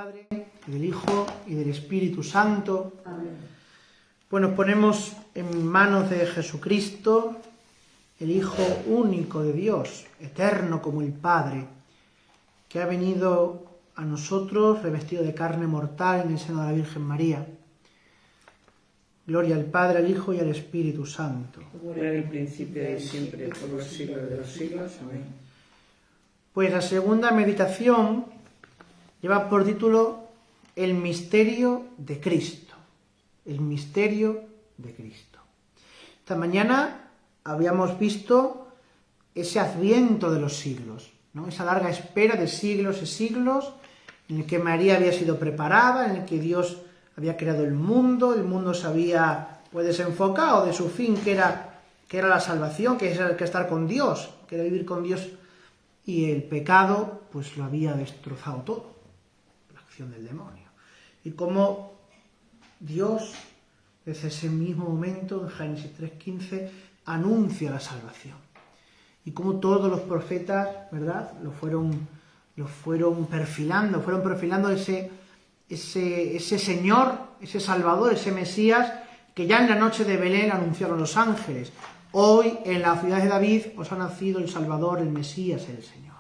Padre, y del Hijo, y del Espíritu Santo. Amén. Pues nos ponemos en manos de Jesucristo, el Hijo único de Dios, eterno como el Padre, que ha venido a nosotros revestido de carne mortal en el seno de la Virgen María. Gloria al Padre, al Hijo y al Espíritu Santo. Como era en el principio y siempre, por los siglos de los siglos. Amén. Pues la segunda meditación lleva por título El misterio de Cristo. El misterio de Cristo. Esta mañana habíamos visto ese adviento de los siglos, ¿no? Esa larga espera de siglos y siglos en el que María había sido preparada, en el que Dios había creado el mundo se había desenfocado de su fin, que era la salvación, que era estar con Dios, que era vivir con Dios, y el pecado pues lo había destrozado todo, la acción del demonio. Y como Dios, desde ese mismo momento, en Génesis 3:15, anuncia la salvación. Y como todos los profetas, ¿verdad?, lo fueron perfilando ese Señor, ese Salvador, ese Mesías, que ya en la noche de Belén anunciaron los ángeles. Hoy, en la ciudad de David, os ha nacido el Salvador, el Mesías, el Señor.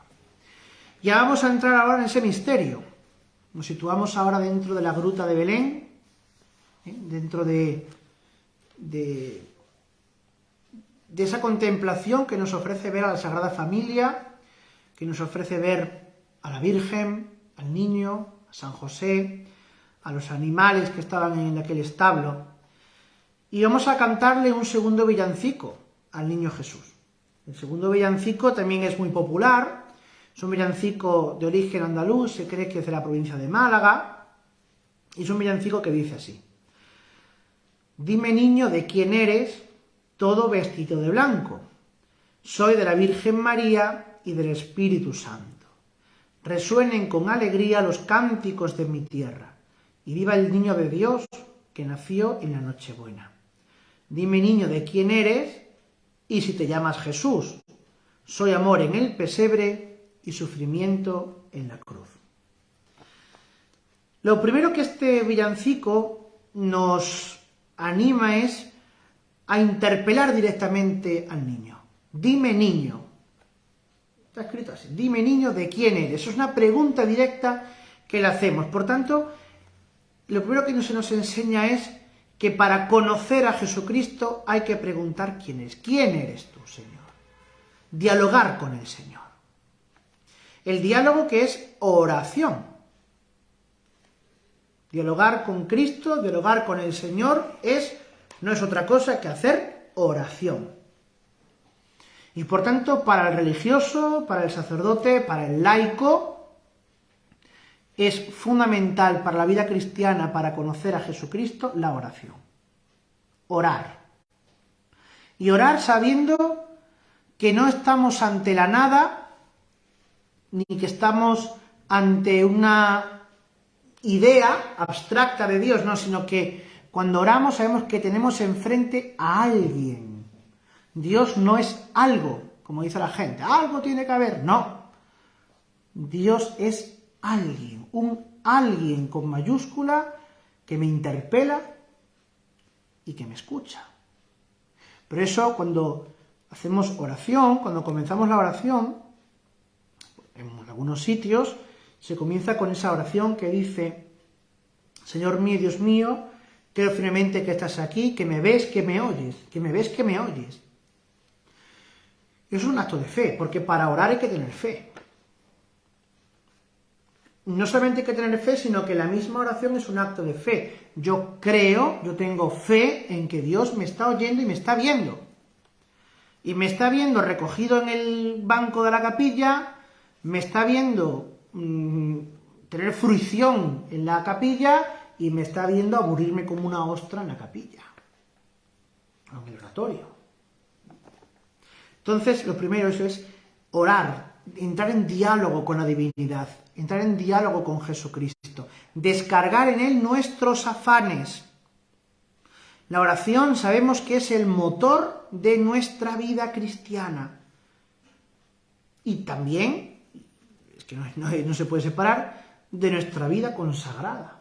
Ya vamos a entrar ahora en ese misterio. Nos situamos ahora dentro de la gruta de Belén, dentro de esa contemplación que nos ofrece ver a la Sagrada Familia, que nos ofrece ver a la Virgen, al niño, a San José, a los animales que estaban en aquel establo. Y vamos a cantarle un segundo villancico al niño Jesús. El segundo villancico también es muy popular, es un villancico de origen andaluz, se cree que es de la provincia de Málaga, y es un villancico que dice así: Dime, niño, de quién eres, todo vestido de blanco. Soy de la Virgen María y del Espíritu Santo. Resuenen con alegría los cánticos de mi tierra, y viva el niño de Dios que nació en la Nochebuena. Dime, niño, de quién eres, y si te llamas Jesús. Soy amor en el pesebre y sufrimiento en la cruz. Lo primero que este villancico nos anima es a interpelar directamente al niño. Dime, niño. Está escrito así. Dime, niño, ¿de quién eres? Eso es una pregunta directa que le hacemos. Por tanto, lo primero que se nos enseña es que para conocer a Jesucristo hay que preguntar quién es. ¿Quién eres tú, Señor? Dialogar con el Señor. El diálogo que es oración. Dialogar con Cristo, dialogar con el Señor no es otra cosa que hacer oración. Y por tanto, para el religioso, para el sacerdote, para el laico, es fundamental para la vida cristiana, para conocer a Jesucristo, la oración. Orar. Y orar sabiendo que no estamos ante la nada, ni que estamos ante una idea abstracta de Dios, no, sino que cuando oramos sabemos que tenemos enfrente a alguien. Dios no es algo, como dice la gente, algo tiene que haber, no. Dios es alguien, un alguien con mayúscula que me interpela y que me escucha. Por eso cuando hacemos oración, cuando comenzamos la oración, en algunos sitios se comienza con esa oración que dice: Señor mío, Dios mío, creo firmemente que estás aquí, que me ves, que me oyes, que me ves, que me oyes. Eso es un acto de fe, porque para orar hay que tener fe. No solamente hay que tener fe, sino que la misma oración es un acto de fe. Yo creo, yo tengo fe en que Dios me está oyendo y me está viendo. Y me está viendo recogido en el banco de la capilla, me está viendo tener fruición en la capilla y me está viendo aburrirme como una ostra en la capilla, en el oratorio. Entonces, lo primero es orar, entrar en diálogo con la divinidad, entrar en diálogo con Jesucristo, descargar en Él nuestros afanes. La oración sabemos que es el motor de nuestra vida cristiana. Y también, es que no se puede separar, de nuestra vida consagrada,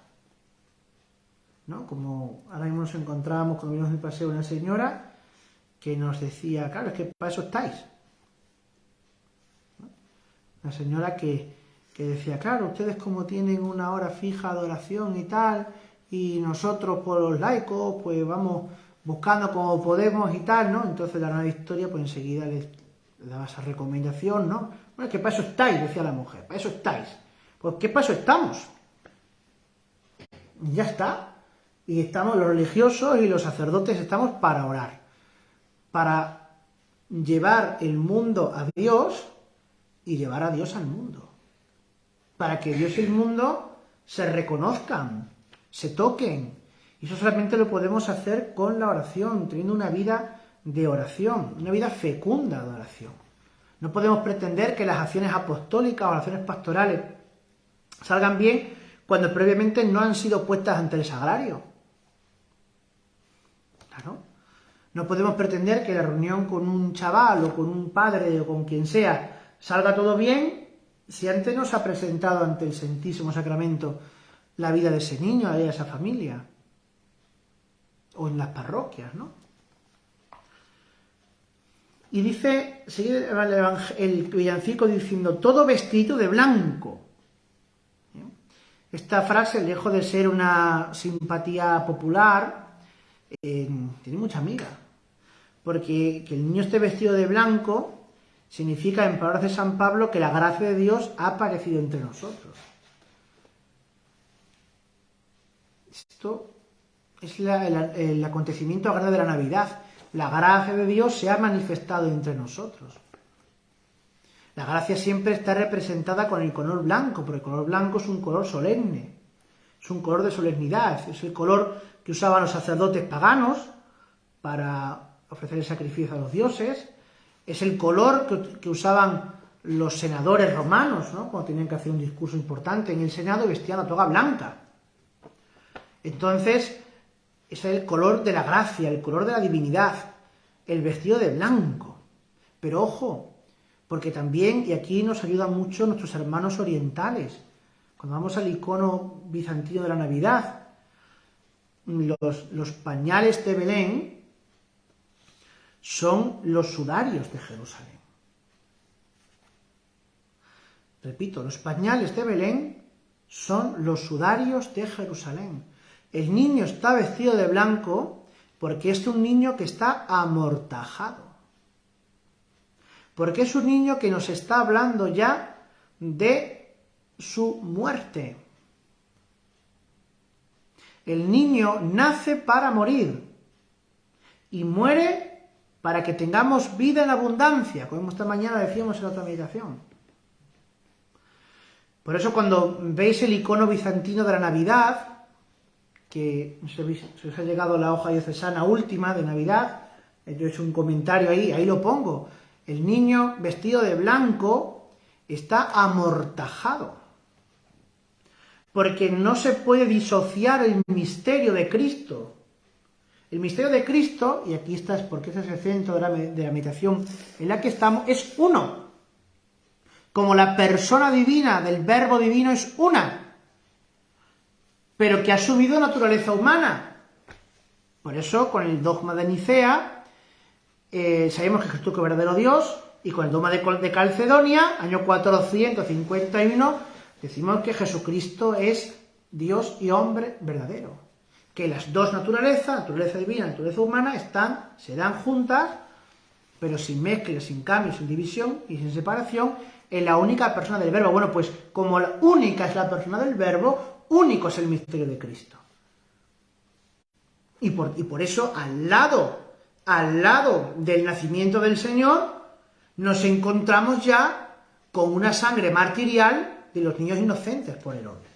¿no? Como ahora mismo nos encontrábamos cuando vimos de paseo una señora que nos decía, claro, es que para eso estáis, ¿no? Una señora que decía, claro, ustedes como tienen una hora fija de oración y tal, y nosotros por los laicos, pues vamos buscando como podemos y tal, ¿no? Entonces la Nueva Victoria, pues enseguida les daba esa recomendación, ¿no? Bueno, es que para eso estáis, decía la mujer, para eso estáis. Pues ¿qué para eso estamos? Ya está. Y estamos los religiosos y los sacerdotes, estamos para orar, para llevar el mundo a Dios y llevar a Dios al mundo, para que Dios y el mundo se reconozcan, se toquen. Y eso solamente lo podemos hacer con la oración, teniendo una vida de oración, una vida fecunda de oración. No podemos pretender que las acciones apostólicas o las acciones pastorales salgan bien cuando previamente no han sido puestas ante el sagrario. Claro. No podemos pretender que la reunión con un chaval o con un padre o con quien sea salga todo bien si antes no se ha presentado ante el Santísimo Sacramento la vida de ese niño, de esa familia, o en las parroquias, ¿no? Y dice, sigue el villancico diciendo, todo vestido de blanco. Esta frase, lejos de ser una simpatía popular, tiene mucha amiga, porque que el niño esté vestido de blanco significa, en palabras de San Pablo, que la gracia de Dios ha aparecido entre nosotros. Esto es el acontecimiento grande de la Navidad. La gracia de Dios se ha manifestado entre nosotros. La gracia siempre está representada con el color blanco, porque el color blanco es un color solemne, es un color de solemnidad, es el color que usaban los sacerdotes paganos para ofrecer el sacrificio a los dioses, es el color que usaban los senadores romanos, ¿no? Cuando tenían que hacer un discurso importante en el Senado, vestían la toga blanca. Entonces, ese es el color de la gracia, el color de la divinidad, el vestido de blanco. Pero ojo, porque también, y aquí nos ayudan mucho nuestros hermanos orientales, cuando vamos al icono bizantino de la Navidad, los pañales de Belén son los sudarios de Jerusalén. Repito, los pañales de Belén son los sudarios de Jerusalén. El niño está vestido de blanco porque es un niño que está amortajado. Porque es un niño que nos está hablando ya de su muerte. El niño nace para morir y muere para que tengamos vida en abundancia, como esta mañana decíamos en la otra meditación. Por eso cuando veis el icono bizantino de la Navidad, que se os ha llegado la hoja diocesana última de Navidad, yo he hecho un comentario ahí lo pongo. El niño vestido de blanco está amortajado, porque no se puede disociar el misterio de Cristo. El misterio de Cristo, y aquí está, porque este es el centro de la meditación en la que estamos, es uno. Como la persona divina del Verbo divino es una, pero que ha asumido naturaleza humana. Por eso, con el dogma de Nicea, sabemos que Jesucristo es verdadero Dios, y con el dogma de Calcedonia, año 451, decimos que Jesucristo es Dios y hombre verdadero. Que las dos naturalezas, naturaleza divina y naturaleza humana, se dan juntas, pero sin mezcla, sin cambio, sin división y sin separación, en la única persona del Verbo. Bueno, pues como la única es la persona del Verbo, único es el misterio de Cristo. Y por eso, al lado del nacimiento del Señor, nos encontramos ya con una sangre martirial de los niños inocentes por Herodes.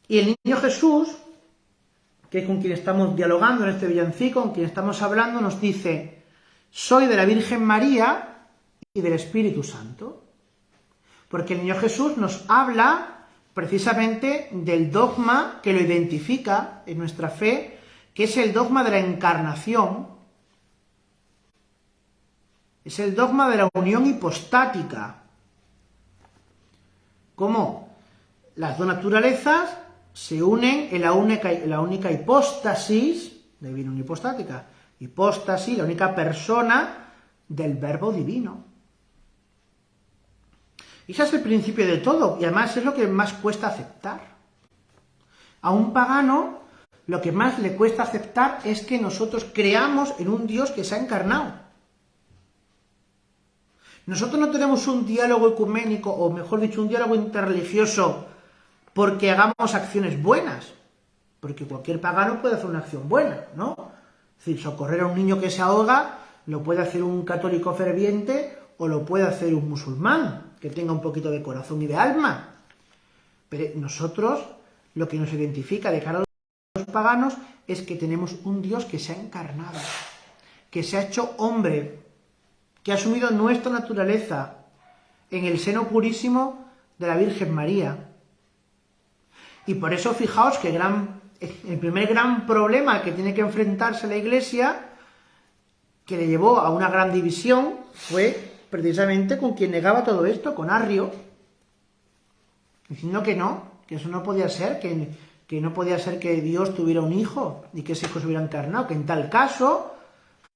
Y el niño Jesús, que es con quien estamos dialogando en este villancico, con quien estamos hablando, nos dice: soy de la Virgen María y del Espíritu Santo. Porque el niño Jesús nos habla precisamente del dogma que lo identifica en nuestra fe, que es el dogma de la encarnación, Es el dogma de la unión hipostática. ¿Cómo? Las dos naturalezas se unen en la única hipóstasis, de ahí viene una hipostática, hipóstasis, la única persona del verbo divino. Y ese es el principio de todo, y además es lo que más cuesta aceptar. A un pagano, lo que más le cuesta aceptar es que nosotros creamos en un Dios que se ha encarnado. Nosotros no tenemos un diálogo ecuménico, o mejor dicho, un diálogo interreligioso porque hagamos acciones buenas, porque cualquier pagano puede hacer una acción buena, ¿no? Es decir, socorrer a un niño que se ahoga lo puede hacer un católico ferviente o lo puede hacer un musulmán que tenga un poquito de corazón y de alma. Pero nosotros, lo que nos identifica de cara a los paganos es que tenemos un Dios que se ha encarnado, que se ha hecho hombre, que ha asumido nuestra naturaleza en el seno purísimo de la Virgen María. Y por eso fijaos que el primer gran problema al que tiene que enfrentarse la Iglesia, que le llevó a una gran división, fue precisamente con quien negaba todo esto, con Arrio, diciendo que eso no podía ser, que no podía ser que Dios tuviera un hijo y que ese hijo se hubiera encarnado, que en tal caso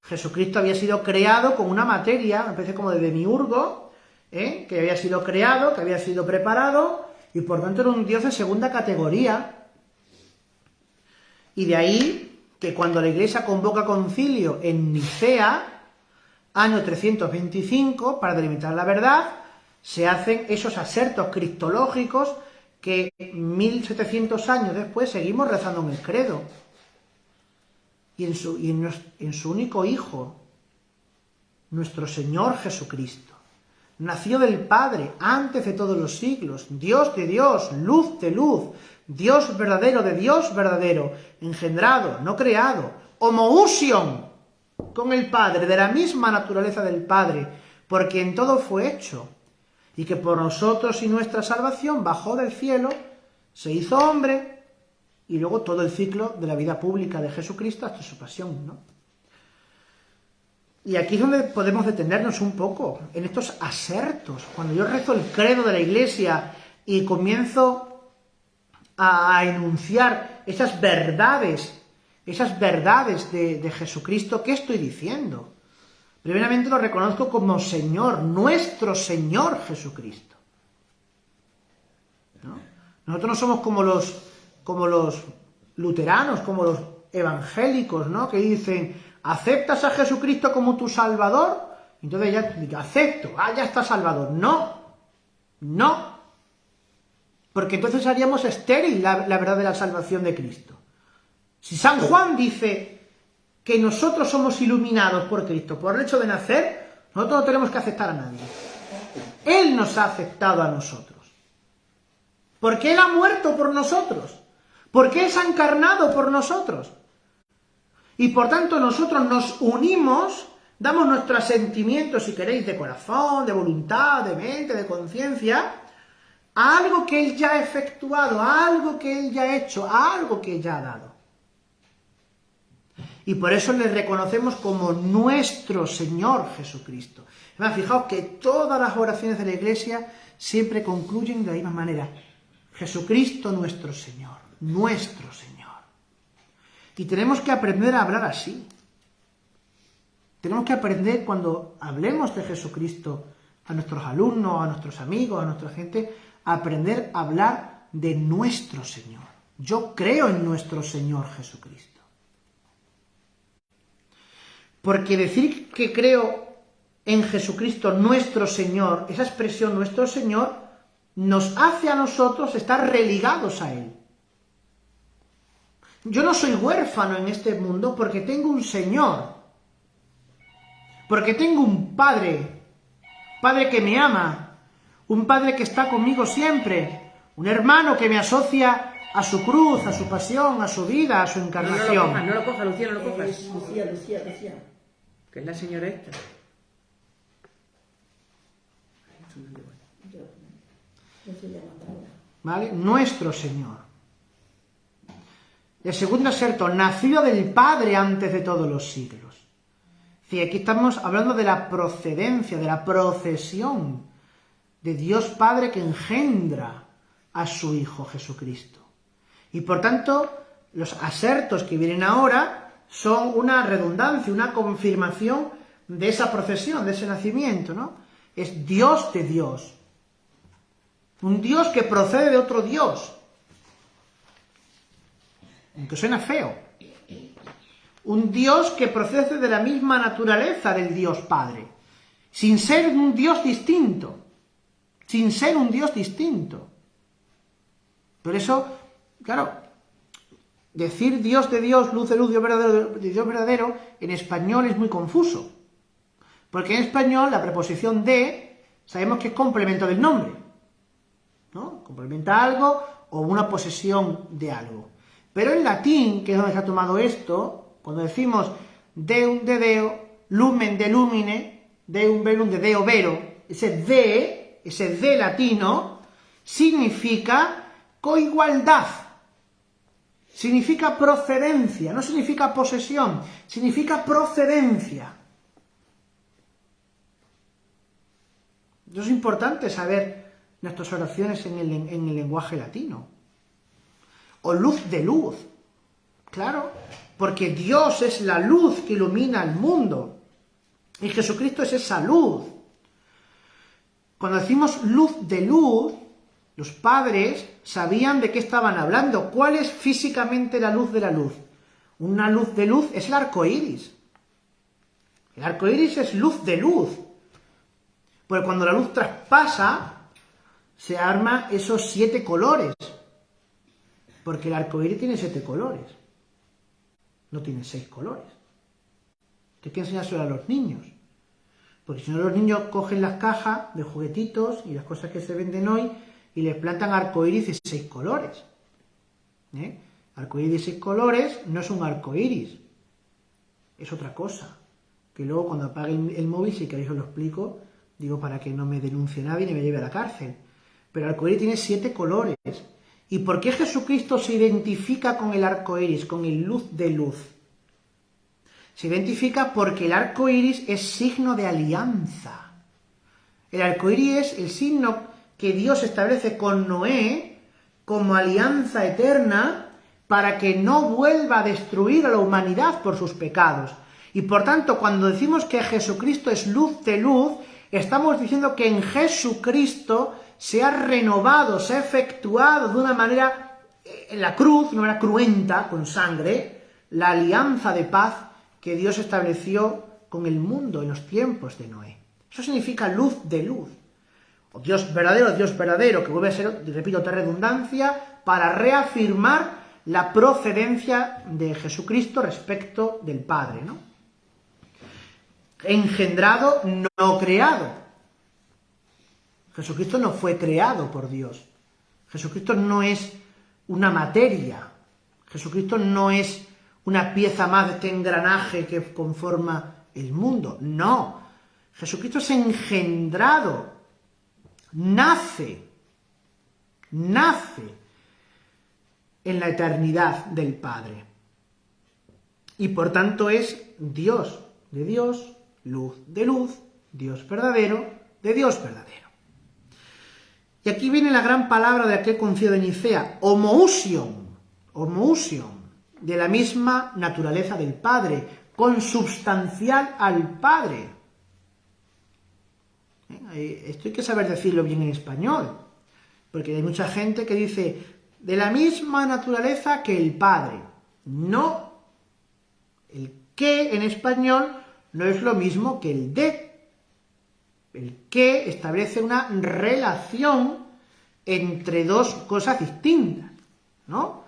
Jesucristo había sido creado con una materia, una especie como de demiurgo, que había sido creado, que había sido preparado, y por tanto era un Dios de segunda categoría. Y de ahí que cuando la Iglesia convoca concilio en Nicea, año 325, para delimitar la verdad, se hacen esos asertos cristológicos que 1700 años después seguimos rezando en el credo. Y en su único Hijo, nuestro Señor Jesucristo. Nació del Padre antes de todos los siglos, Dios de Dios, luz de luz, Dios verdadero de Dios verdadero, engendrado, no creado, homoousion con el Padre, de la misma naturaleza del Padre, porque en todo fue hecho, y que por nosotros y nuestra salvación bajó del cielo, se hizo hombre, y luego todo el ciclo de la vida pública de Jesucristo hasta su pasión, ¿no? Y aquí es donde podemos detenernos un poco, en estos asertos. Cuando yo rezo el credo de la Iglesia y comienzo a enunciar esas verdades de Jesucristo, ¿qué estoy diciendo? Primeramente lo reconozco como Señor, nuestro Señor Jesucristo, ¿no? Nosotros no somos como los luteranos, como los evangélicos, ¿no? Que dicen, ¿aceptas a Jesucristo como tu Salvador? Entonces ya te digo, acepto, ya está Salvador. No. Porque entonces haríamos estéril la verdad de la salvación de Cristo. Si San Juan dice que nosotros somos iluminados por Cristo por el hecho de nacer, nosotros no tenemos que aceptar a nadie. Él nos ha aceptado a nosotros. Porque Él ha muerto por nosotros. Porque Él se ha encarnado por nosotros. Y por tanto nosotros nos unimos, damos nuestro asentimiento, si queréis, de corazón, de voluntad, de mente, de conciencia, a algo que Él ya ha efectuado, a algo que Él ya ha hecho, a algo que Él ya ha dado. Y por eso le reconocemos como nuestro Señor Jesucristo. Además, fijaos que todas las oraciones de la Iglesia siempre concluyen de la misma manera. Jesucristo nuestro Señor, nuestro Señor. Y tenemos que aprender a hablar así. Tenemos que aprender cuando hablemos de Jesucristo a nuestros alumnos, a nuestros amigos, a nuestra gente, a aprender a hablar de nuestro Señor. Yo creo en nuestro Señor Jesucristo. Porque decir que creo en Jesucristo nuestro Señor, esa expresión nuestro Señor, nos hace a nosotros estar religados a Él. Yo no soy huérfano en este mundo porque tengo un Señor, porque tengo un Padre que me ama, un Padre que está conmigo siempre, un hermano que me asocia a su cruz, a su pasión, a su vida, a su encarnación. No lo cojas, Lucía, no lo cojas. Lucía. Que es la señora esta. ¿Vale? Nuestro Señor. El segundo aserto, nacido del Padre antes de todos los siglos. Es Sí, aquí estamos hablando de la procedencia, de la procesión de Dios Padre que engendra a su Hijo Jesucristo. Y por tanto, los asertos que vienen ahora son una redundancia, una confirmación de esa procesión, de ese nacimiento, ¿no? Es Dios de Dios. Un Dios que procede de otro Dios. Aunque suena feo. Un Dios que procede de la misma naturaleza del Dios Padre. Sin ser un Dios distinto. Sin ser un Dios distinto. Por eso, claro, decir Dios de Dios, luz de luz, Dios verdadero, en español es muy confuso. Porque en español la preposición de, sabemos que es complemento del nombre, ¿no? Complementa algo o una posesión de algo. Pero en latín, que es donde se ha tomado esto, cuando decimos deum de deo, lumen de lumine, deum verum de deo vero, ese de latino, significa coigualdad. Significa procedencia, no significa posesión, significa procedencia. Eso es importante saber nuestras oraciones en el lenguaje latino. O luz de luz, claro, porque Dios es la luz que ilumina el mundo. Y Jesucristo es esa luz. Cuando decimos luz de luz, los padres sabían de qué estaban hablando. ¿Cuál es físicamente la luz de la luz? Una luz de luz es el arco iris. El arco iris es luz de luz. Porque cuando la luz traspasa, se arman esos 7 colores. Porque el arco iris tiene 7 colores. No tiene 6 colores. Hay que enseñárselo a los niños. Porque si no, los niños cogen las cajas de juguetitos y las cosas que se venden hoy y les plantan arcoíris de 6 colores. Arcoíris de 6 colores no es un arcoíris, es otra cosa. Que luego cuando apague el móvil, si queréis os lo explico, digo para que no me denuncie nadie ni me lleve a la cárcel. Pero el arcoíris tiene 7 colores. ¿Y por qué Jesucristo se identifica con el arcoíris, con el luz de luz? Se identifica porque el arco iris es signo de alianza. El arco iris es el signo que Dios establece con Noé como alianza eterna para que no vuelva a destruir a la humanidad por sus pecados. Y por tanto, cuando decimos que Jesucristo es luz de luz, estamos diciendo que en Jesucristo se ha renovado, se ha efectuado de una manera, en la cruz, de una manera cruenta, con sangre, la alianza de paz que Dios estableció con el mundo en los tiempos de Noé. Eso significa luz de luz. O Dios verdadero, que vuelve a ser, repito, otra redundancia, para reafirmar la procedencia de Jesucristo respecto del Padre, ¿no? Engendrado, no creado. Jesucristo no fue creado por Dios. Jesucristo no es una materia. Jesucristo no es una pieza más de este engranaje que conforma el mundo. No. Jesucristo es engendrado. Nace en la eternidad del Padre. Y por tanto es Dios de Dios, luz de luz, Dios verdadero de Dios verdadero. Y aquí viene la gran palabra de aquel concilio de Nicea, homoousion, de la misma naturaleza del Padre, consubstancial al Padre. Esto hay que saber decirlo bien en español, porque hay mucha gente que dice, de la misma naturaleza que el Padre. No, el que en español no es lo mismo que el de. El que establece una relación entre dos cosas distintas, ¿no?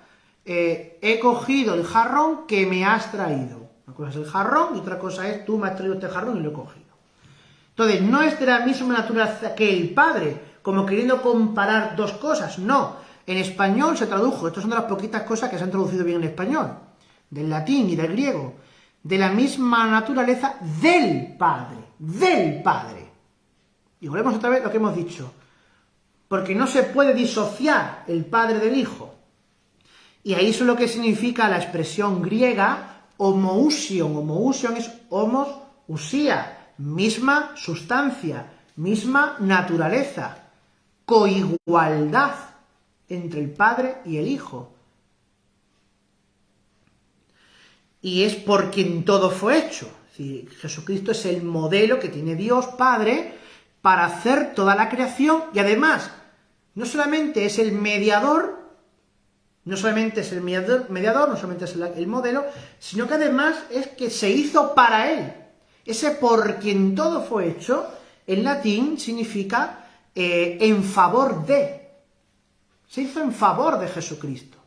He cogido el jarrón que me has traído. Una cosa es el jarrón y otra cosa es tú me has traído este jarrón y lo he cogido. Entonces, no es de la misma naturaleza que el Padre, como queriendo comparar dos cosas, no. En español se tradujo, estas son de las poquitas cosas que se han traducido bien en español, del latín y del griego, de la misma naturaleza del Padre. Y volvemos otra vez a lo que hemos dicho, porque no se puede disociar el Padre del Hijo. Y ahí es lo que significa la expresión griega homoousion. Homoousion es homos, usía, misma sustancia, misma naturaleza, coigualdad entre el Padre y el Hijo. Y es por quien todo fue hecho. Es decir, Jesucristo es el modelo que tiene Dios Padre para hacer toda la creación, y además, no solamente es el mediador, no solamente es el mediador, no solamente es el modelo, sino que además es que se hizo para él. Ese por quien todo fue hecho, en latín significa en favor de. Se hizo en favor de Jesucristo.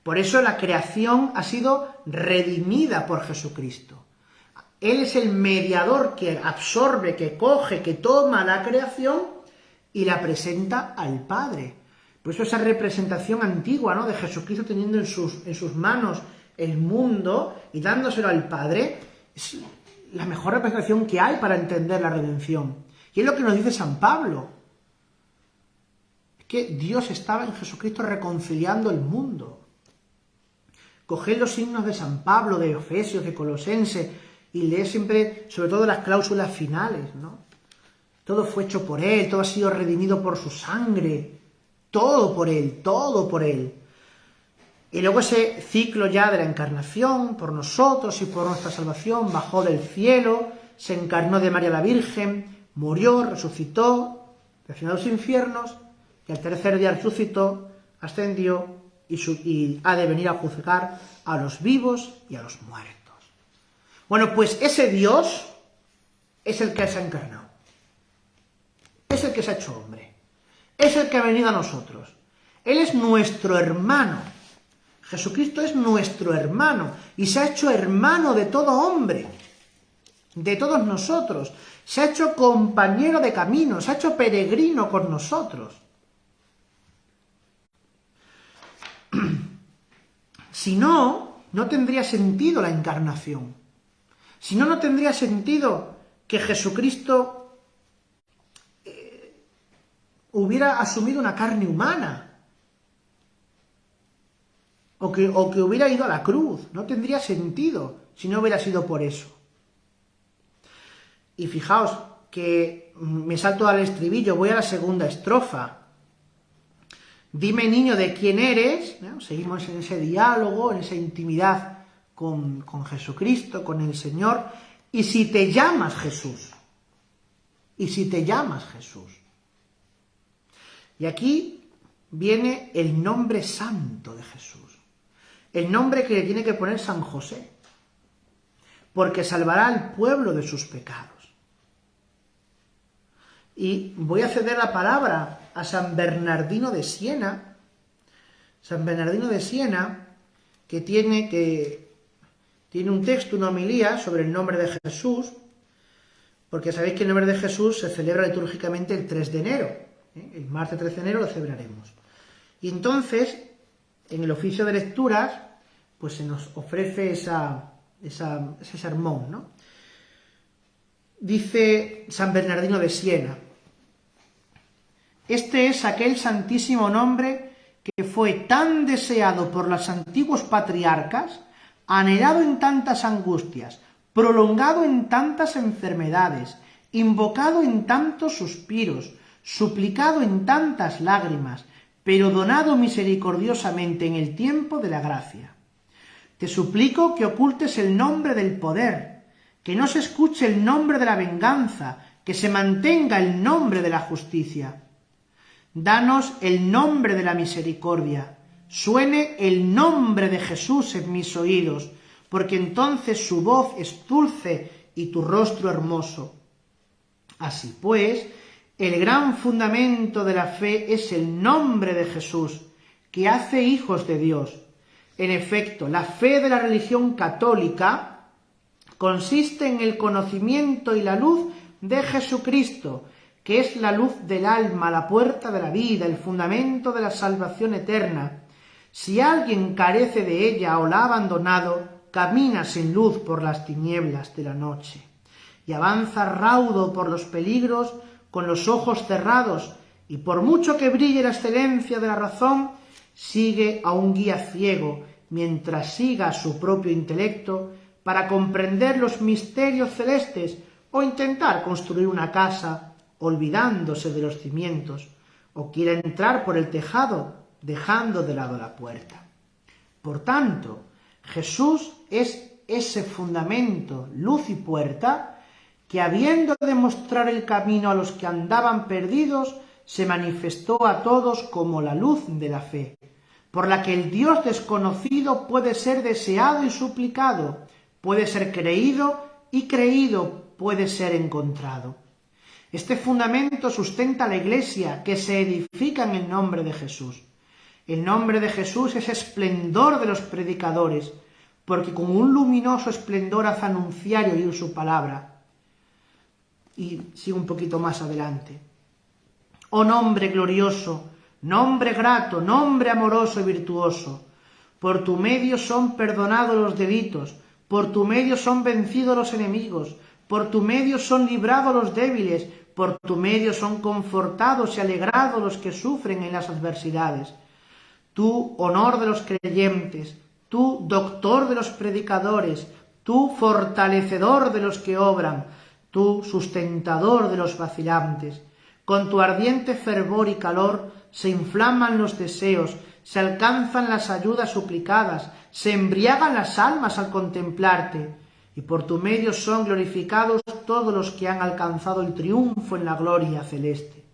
Por eso la creación ha sido redimida por Jesucristo. Él es el mediador que absorbe, que coge, que toma la creación y la presenta al Padre. Por eso esa representación antigua, ¿no?, de Jesucristo teniendo en sus manos el mundo y dándoselo al Padre, es la mejor representación que hay para entender la redención. Y es lo que nos dice San Pablo. Es que Dios estaba en Jesucristo reconciliando el mundo. Coged los signos de San Pablo, de Efesios, de Colosenses, y leed siempre, sobre todo, las cláusulas finales, ¿no? Todo fue hecho por Él, todo ha sido redimido por su sangre, todo por Él, todo por Él. Y luego ese ciclo ya de la encarnación, por nosotros y por nuestra salvación, bajó del cielo, se encarnó de María la Virgen, murió, resucitó, descendió a los infiernos, y al tercer día resucitó, ascendió, y ha de venir a juzgar a los vivos y a los muertos. Bueno, pues ese Dios es el que se ha encarnado. Es el que se ha hecho hombre. Es el que ha venido a nosotros. Él es nuestro hermano. Jesucristo es nuestro hermano y se ha hecho hermano de todo hombre, de todos nosotros. Se ha hecho compañero de camino, se ha hecho peregrino con nosotros. Si no, no tendría sentido la encarnación. Si no, no tendría sentido que Jesucristo hubiera asumido una carne humana. O que hubiera ido a la cruz. No tendría sentido si no hubiera sido por eso. Y fijaos que me salto al estribillo, voy a la segunda estrofa. Dime, niño, de quién eres, ¿no? Seguimos en ese diálogo, en esa intimidad con Jesucristo, con el Señor, y si te llamas Jesús, y si te llamas Jesús. Y aquí viene el nombre santo de Jesús, el nombre que le tiene que poner San José, porque salvará al pueblo de sus pecados. Y voy a ceder la palabra a San Bernardino de Siena. San Bernardino de Siena, que tiene un texto, una homilía sobre el nombre de Jesús, porque sabéis que el nombre de Jesús se celebra litúrgicamente el 3 de enero. El martes 13 de enero lo celebraremos. Y entonces, en el oficio de lecturas, pues se nos ofrece ese sermón, ¿no? Dice San Bernardino de Siena: este es aquel santísimo nombre que fue tan deseado por los antiguos patriarcas, anhelado en tantas angustias, prolongado en tantas enfermedades, invocado en tantos suspiros, suplicado en tantas lágrimas, pero donado misericordiosamente en el tiempo de la gracia. Te suplico que ocultes el nombre del poder, que no se escuche el nombre de la venganza, que se mantenga el nombre de la justicia. Danos el nombre de la misericordia, suene el nombre de Jesús en mis oídos, porque entonces su voz es dulce y tu rostro hermoso. Así pues, el gran fundamento de la fe es el nombre de Jesús, que hace hijos de Dios. En efecto, la fe de la religión católica consiste en el conocimiento y la luz de Jesucristo, que es la luz del alma, la puerta de la vida, el fundamento de la salvación eterna. Si alguien carece de ella o la ha abandonado, camina sin luz por las tinieblas de la noche y avanza raudo por los peligros con los ojos cerrados, y por mucho que brille la excelencia de la razón, sigue a un guía ciego mientras siga su propio intelecto para comprender los misterios celestes o intentar construir una casa olvidándose de los cimientos, o quiera entrar por el tejado dejando de lado la puerta. Por tanto, Jesús es ese fundamento, luz y puerta, que habiendo de mostrar el camino a los que andaban perdidos, se manifestó a todos como la luz de la fe, por la que el Dios desconocido puede ser deseado y suplicado, puede ser creído y creído puede ser encontrado. Este fundamento sustenta la Iglesia, que se edifica en el nombre de Jesús. El nombre de Jesús es esplendor de los predicadores, porque con un luminoso esplendor hace anunciar y oír su palabra. Y sigo un poquito más adelante. Oh nombre glorioso, nombre grato, nombre amoroso y virtuoso, por tu medio son perdonados los delitos, por tu medio son vencidos los enemigos, por tu medio son librados los débiles, por tu medio son confortados y alegrados los que sufren en las adversidades. Tú, honor de los creyentes, tú, doctor de los predicadores, tú, fortalecedor de los que obran, tú, sustentador de los vacilantes. Con tu ardiente fervor y calor se inflaman los deseos, se alcanzan las ayudas suplicadas, se embriagan las almas al contemplarte, y por tu medio son glorificados todos los que han alcanzado el triunfo en la gloria celeste.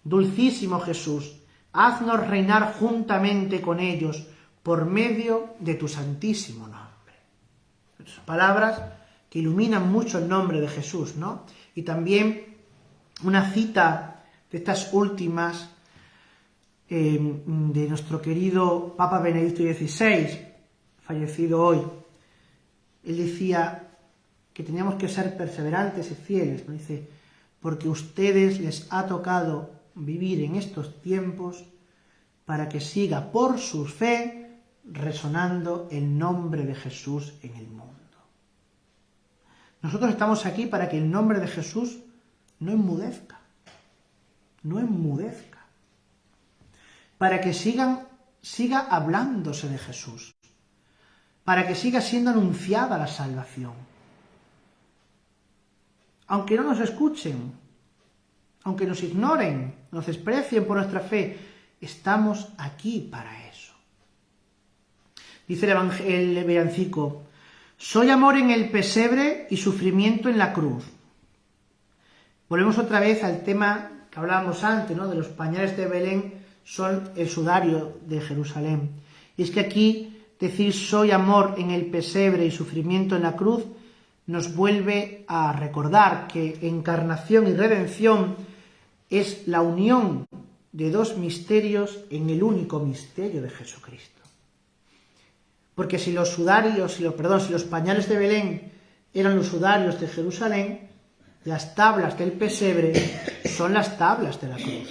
Dulcísimo Jesús, haznos reinar juntamente con ellos por medio de tu santísimo nombre. Son palabras que iluminan mucho el nombre de Jesús, ¿no? Y también una cita de estas últimas de nuestro querido Papa Benedicto XVI, fallecido hoy. Él decía que teníamos que ser perseverantes y fieles, ¿no? Dice, porque a ustedes les ha tocado vivir en estos tiempos para que siga por su fe resonando el nombre de Jesús en el mundo. Nosotros estamos aquí para que el nombre de Jesús no enmudezca, para que siga hablándose de Jesús, para que siga siendo anunciada la salvación. Aunque no nos escuchen, aunque nos ignoren, nos desprecien por nuestra fe, estamos aquí para eso. Dice el villancico, soy amor en el pesebre y sufrimiento en la cruz. Volvemos otra vez al tema que hablábamos antes, ¿no? De los pañales de Belén son el sudario de Jerusalén. Y es que aquí decir soy amor en el pesebre y sufrimiento en la cruz nos vuelve a recordar que encarnación y redención es la unión de dos misterios en el único misterio de Jesucristo. Porque si los pañales de Belén eran los sudarios de Jerusalén, las tablas del pesebre son las tablas de la cruz.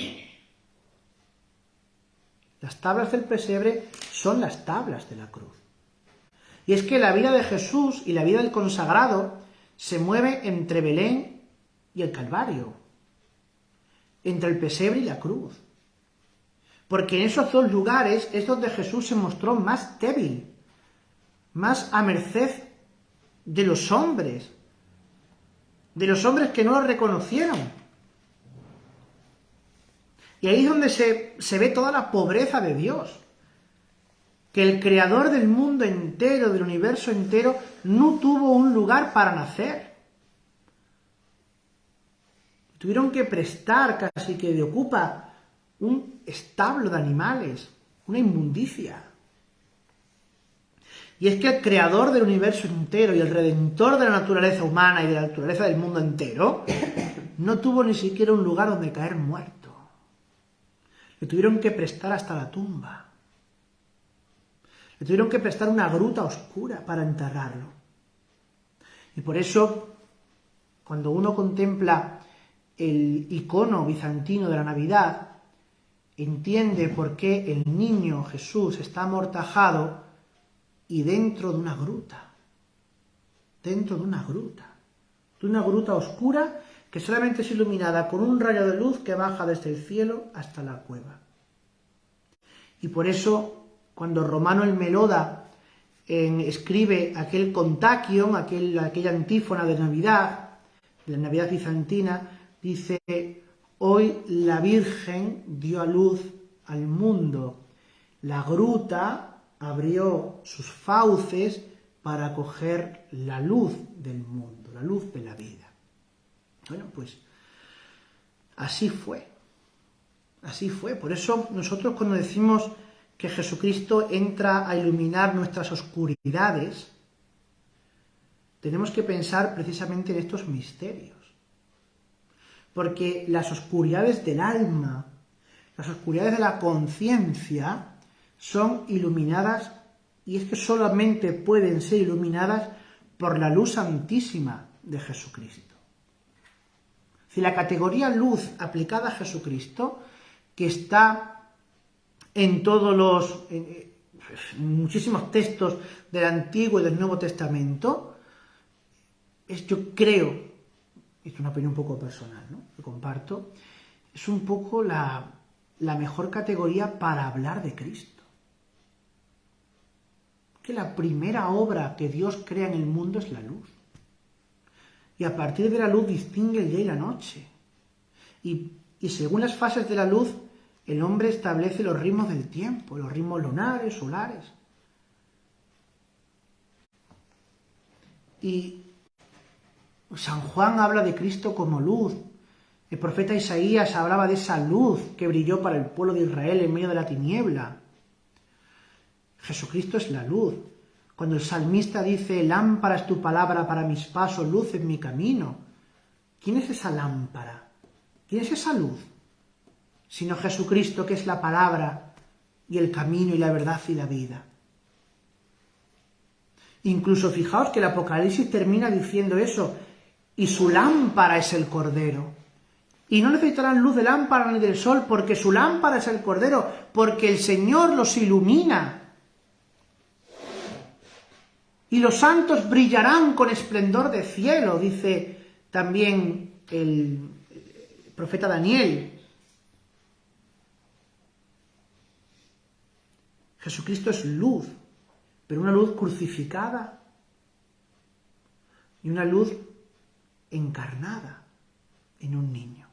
Las tablas del pesebre son las tablas de la cruz. Y es que la vida de Jesús y la vida del consagrado se mueve entre Belén y el Calvario, entre el pesebre y la cruz. Porque en esos dos lugares es donde Jesús se mostró más débil, más a merced de los hombres que no lo reconocieron. Y ahí es donde se ve toda la pobreza de Dios. Que el creador del mundo entero, del universo entero, no tuvo un lugar para nacer. Tuvieron que prestar casi que de ocupa un establo de animales, una inmundicia. Y es que el creador del universo entero y el redentor de la naturaleza humana y de la naturaleza del mundo entero no tuvo ni siquiera un lugar donde caer muerto. Le tuvieron que prestar hasta la tumba. Le tuvieron que prestar una gruta oscura para enterrarlo. Y por eso, cuando uno contempla el icono bizantino de la Navidad, entiende por qué el niño Jesús está amortajado y dentro de una gruta. Dentro de una gruta oscura que solamente es iluminada con un rayo de luz que baja desde el cielo hasta la cueva. Y por eso, cuando Romano el Meloda escribe aquel Kontakion, aquella antífona de la Navidad bizantina, dice: hoy la Virgen dio a luz al mundo, la gruta abrió sus fauces para acoger la luz del mundo, la luz de la vida. Bueno, pues así fue. Así fue. Por eso nosotros, cuando decimos que Jesucristo entra a iluminar nuestras oscuridades, tenemos que pensar precisamente en estos misterios. Porque las oscuridades del alma, las oscuridades de la conciencia, son iluminadas, y es que solamente pueden ser iluminadas por la luz santísima de Jesucristo. Si la categoría luz aplicada a Jesucristo, que está en muchísimos textos del Antiguo y del Nuevo Testamento, yo creo, es una opinión un poco personal, ¿no?, que comparto, es un poco la mejor categoría para hablar de Cristo. Que la primera obra que Dios crea en el mundo es la luz. Y a partir de la luz distingue el día y la noche. Y según las fases de la luz, el hombre establece los ritmos del tiempo, los ritmos lunares, solares. Y San Juan habla de Cristo como luz. El profeta Isaías hablaba de esa luz que brilló para el pueblo de Israel en medio de la tiniebla. Jesucristo es la luz. Cuando el salmista dice: lámpara es tu palabra para mis pasos, luz en mi camino. ¿Quién es esa lámpara? ¿Quién es esa luz? Sino Jesucristo, que es la palabra y el camino y la verdad y la vida. Incluso fijaos que el Apocalipsis termina diciendo eso: y su lámpara es el Cordero. Y no necesitarán luz de lámpara ni del sol, porque su lámpara es el Cordero, porque el Señor los ilumina. Y los santos brillarán con esplendor de cielo, dice también el profeta Daniel. Jesucristo es luz, pero una luz crucificada y una luz encarnada en un niño.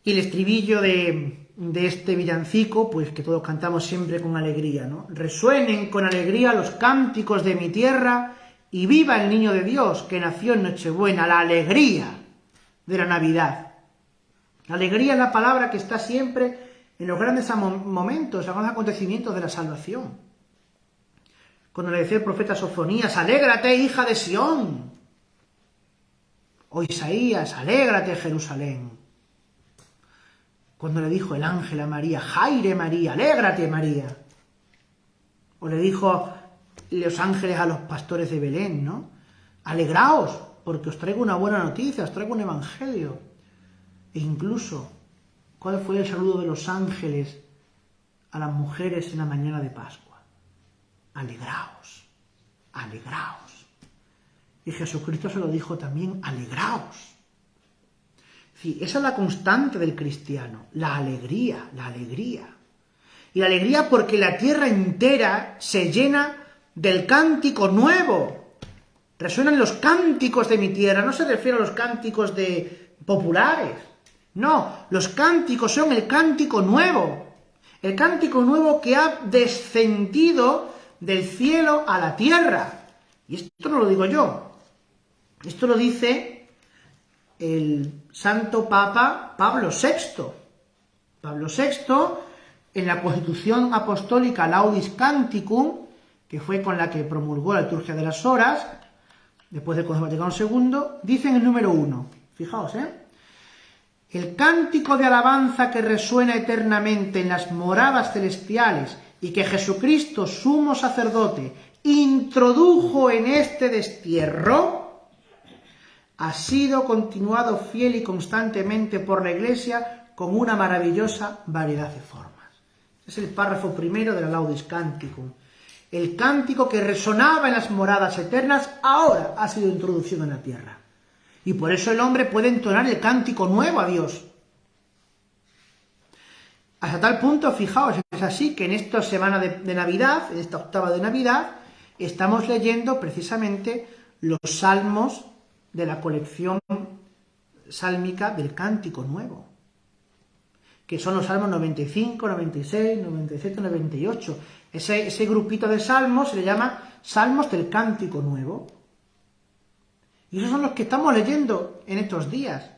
Y el estribillo de este villancico, pues que todos cantamos siempre con alegría, ¿no? Resuenen con alegría los cánticos de mi tierra y viva el niño de Dios que nació en Nochebuena, la alegría de la Navidad. La alegría es la palabra que está siempre en los grandes momentos, en los grandes acontecimientos de la salvación. Cuando le decía el profeta Sofonías: alégrate, hija de Sión. O Isaías: alégrate, Jerusalén. Cuando le dijo el ángel a María: Jaire María, alégrate María. O le dijo los ángeles a los pastores de Belén, ¿no? Alegraos, porque os traigo una buena noticia, os traigo un evangelio. E incluso, ¿cuál fue el saludo de los ángeles a las mujeres en la mañana de Pascua? Alegraos, alegraos. Y Jesucristo se lo dijo también: alegraos. Sí, esa es la constante del cristiano, la alegría, la alegría. Y la alegría porque la tierra entera se llena del cántico nuevo. Resuenan los cánticos de mi tierra, no se refiere a los cánticos populares. No, los cánticos son el cántico nuevo que ha descendido del cielo a la tierra. Y esto no lo digo yo, esto lo dice el Santo Papa Pablo VI. Pablo VI, en la Constitución Apostólica Laudis Canticum, que fue con la que promulgó la liturgia de las horas, después del Concilio Vaticano II, dice en el número 1, fijaos, el cántico de alabanza que resuena eternamente en las moradas celestiales y que Jesucristo, sumo sacerdote, introdujo en este destierro, ha sido continuado fiel y constantemente por la Iglesia con una maravillosa variedad de formas. Es el párrafo primero de la Laudis Canticum. El cántico que resonaba en las moradas eternas ahora ha sido introducido en la tierra. Y por eso el hombre puede entonar el cántico nuevo a Dios. Hasta tal punto, fijaos, es así que en esta semana de Navidad, en esta octava de Navidad, Estamos leyendo precisamente los salmos de la colección sálmica del Cántico Nuevo, que son los salmos 95, 96, 97, 98. Ese grupito de salmos se le llama salmos del Cántico Nuevo. Y esos son los que estamos leyendo en estos días.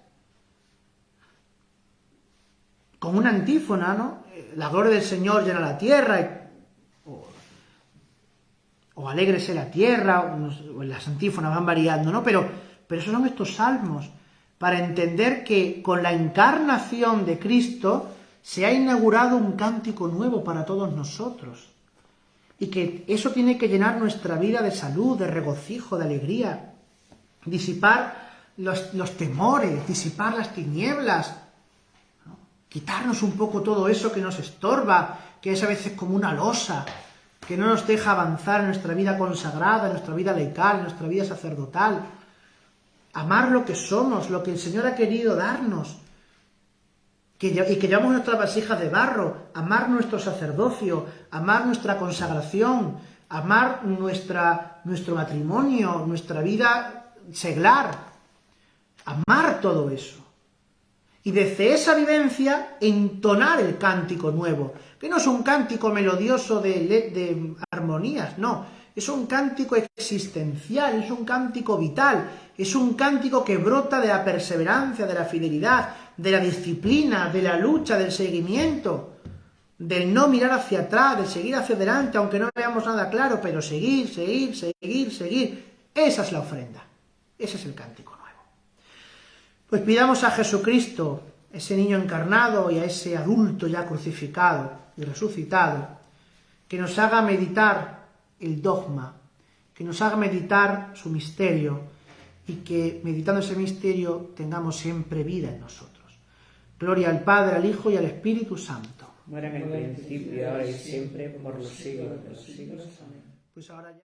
Con una antífona, ¿no? La gloria del Señor llena la tierra, o alégrese la tierra, o las antífonas van variando, ¿no? Pero esos son estos salmos, para entender que con la encarnación de Cristo se ha inaugurado un cántico nuevo para todos nosotros. Y que eso tiene que llenar nuestra vida de salud, de regocijo, de alegría, disipar los temores, disipar las tinieblas, ¿no? Quitarnos un poco todo eso que nos estorba, que es a veces como una losa, que no nos deja avanzar en nuestra vida consagrada, en nuestra vida laical, en nuestra vida sacerdotal. Amar lo que somos, lo que el Señor ha querido darnos, y que llevamos nuestras vasijas de barro, amar nuestro sacerdocio, amar nuestra consagración, amar nuestro matrimonio, nuestra vida seglar, amar todo eso. Y desde esa vivencia entonar el cántico nuevo, que no es un cántico melodioso de armonías, no, es un cántico existencial, es un cántico vital, es un cántico que brota de la perseverancia, de la fidelidad, de la disciplina, de la lucha, del seguimiento, del no mirar hacia atrás, de seguir hacia adelante, aunque no veamos nada claro, pero seguir. Esa es la ofrenda, ese es el cántico nuevo. Pues pidamos a Jesucristo, ese niño encarnado, y a ese adulto ya crucificado y resucitado, que nos haga meditar el dogma, que nos haga meditar su misterio, y que meditando ese misterio tengamos siempre vida en nosotros. Gloria al Padre, al Hijo y al Espíritu Santo. Como era en el principio, ahora y siempre, por los siglos de los siglos. Amén. Pues ahora ya...